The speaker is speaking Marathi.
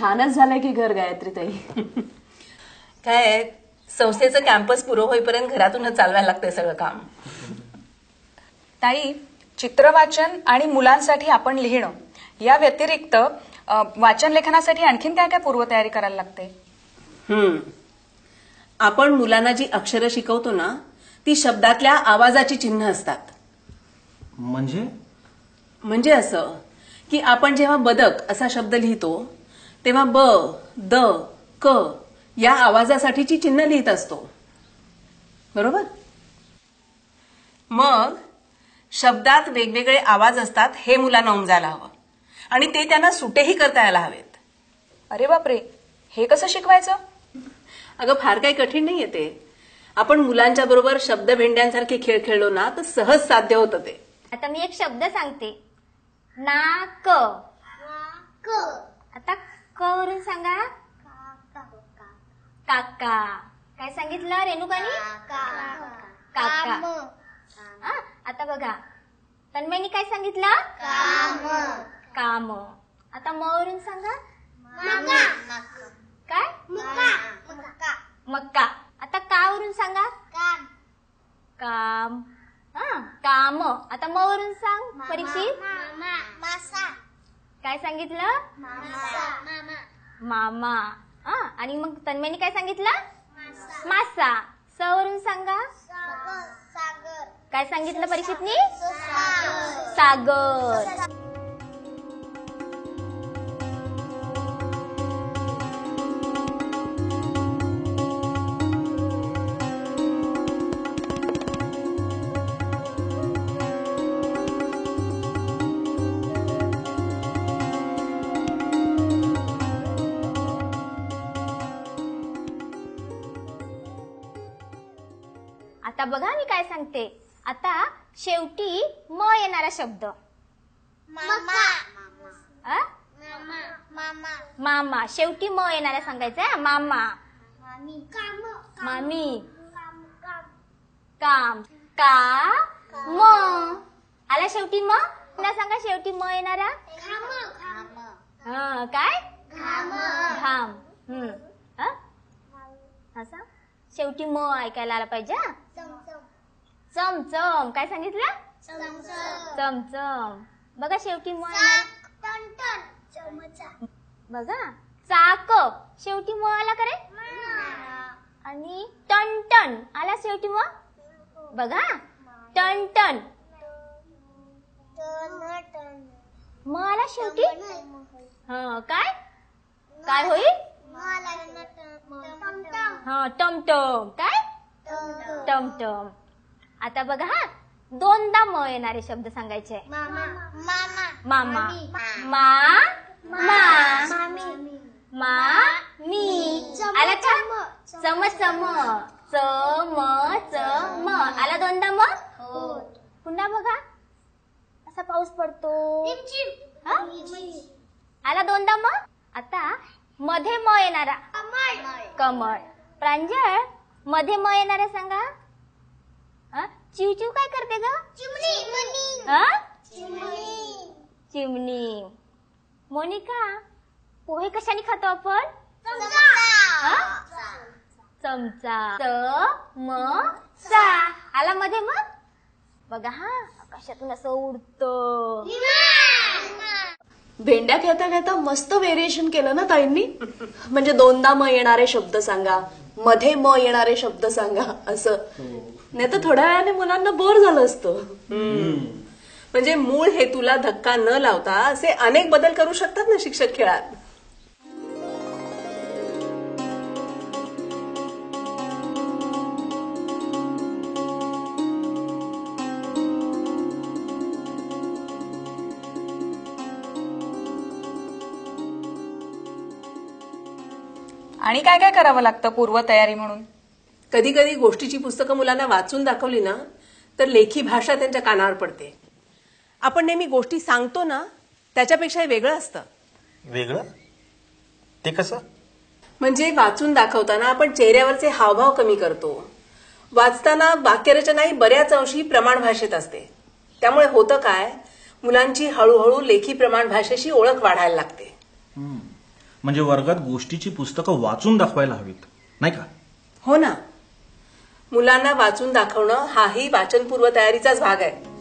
छानच झालंय की घर गायत्रीताई. काय संस्थेचं कॅम्पस पुरं होईपर्यंत घरातूनच चालवायला लागतंय सगळं काम. ताई, चित्रवाचन आणि मुलांसाठी आपण लिहिणं या व्यतिरिक्त वाचन लेखनासाठी आणखीन काय काय पूर्वतयारी करायला लागते? आपण मुलांना जी अक्षरं शिकवतो ना ती शब्दातल्या आवाजाची चिन्ह असतात. म्हणजे असं की आपण जेव्हा बदक असा शब्द लिहितो तेव्हा ब, द, क या आवाजासाठीची चिन्ह लिहित असतो, बरोबर? मग शब्दात वेगवेगळे आवाज असतात हे मुलांना उमजायला हवं आणि ते त्यांना सुटेही करता यायला हवेत. अरे बापरे, हे कसं शिकवायचं? अगं फार काही कठीण नाहीये ते. आपण मुलांच्या बरोबर शब्द भेंड्यांसारखे खेळ खेळलो ना तर सहज साध्य होतं ते. आता मी एक शब्द सांगते, नाक. आता क वरून सांगा. काका. काय सांगितलं रेणुकानी? काका. आता बघा तन्मयनी काय सांगितलं? काम. आता म वरून सांगा. काय? मक्का. आता का वरून सांगा. काम. काम. आता म वरून सांग परीक्षित. काय सांगितलं? मामा. आणि मग तन्मयनी काय सांगितलं? मासा. स वरून सांगा. काय सांगितलं परीक्षितनी? सागर. आता बघा मी काय सांगते. आता शेवटी म येणारा शब्द. मामा. शेवटी म येणारा सांगायचा. मामा. मामी. काम. का. म आला शेवटी म. पुन्हा सांगा शेवटी म येणारा. काय? घाम. असा शेवटी म ऐकायला आला पाहिजे. चमचम. काय सांगितलं? चमचम. बघा शेवटी म बघा. चाक. शेवटी म आला करे. आणि टनटन आला शेवटी म. बघा टनटन. म आला शेवटी. काय काय होईल? टमटम. काय? टमटम. आता बघा दोनदा म येणारे शब्द सांगायचे. मामा. मी. आला का? चम. आला दोनदा म. पुन्हा बघा असा पाऊस पडतो. आला दोनदा म. आता मध्ये म येणारा. कमळ. प्रांजळ मध्ये म येणारा सांगा. चिवचिव काय करते ग? चिमणी. मोनिका पोहे कशाने खातो आपण? चमचा. सा आला मध्ये मग. बघा आकाशातून असं उडतं. भेंड्या खेळता खेळता मस्त व्हेरिएशन केलं ना ताईंनी. म्हणजे दोनदा म येणारे शब्द सांगा, मध्ये म येणारे शब्द सांगा असं. नाही तर थोड्या वेळाने मुलांना बोर झालं असतं. म्हणजे मूळ हेतूला धक्का न लावता असे अनेक बदल करू शकतात ना शिक्षक खेळात. आणि काय काय करावं लागतं पूर्वतयारी म्हणून? कधी कधी गोष्टीची पुस्तकं मुलांना वाचून दाखवली ना तर लेखी भाषा त्यांच्या कानावर पडते. आपण नेहमी गोष्टी सांगतो ना त्याच्यापेक्षा वेगळं असतं. वेगळं ते कसं? म्हणजे वाचून दाखवताना आपण चेहऱ्यावरचे हावभाव कमी करतो. वाचताना वाक्यरचनाही बऱ्याच अंशी प्रमाण भाषेत असते. त्यामुळे होतं काय, मुलांची हळूहळू लेखी प्रमाण भाषेशी ओळख वाढायला लागते. म्हणजे वर्गात गोष्टीची पुस्तकं वाचून दाखवायला हवीत, नाही का? हो ना, मुलांना वाचून दाखवणं हाही वाचन पूर्वतयारीचाच भाग आहे.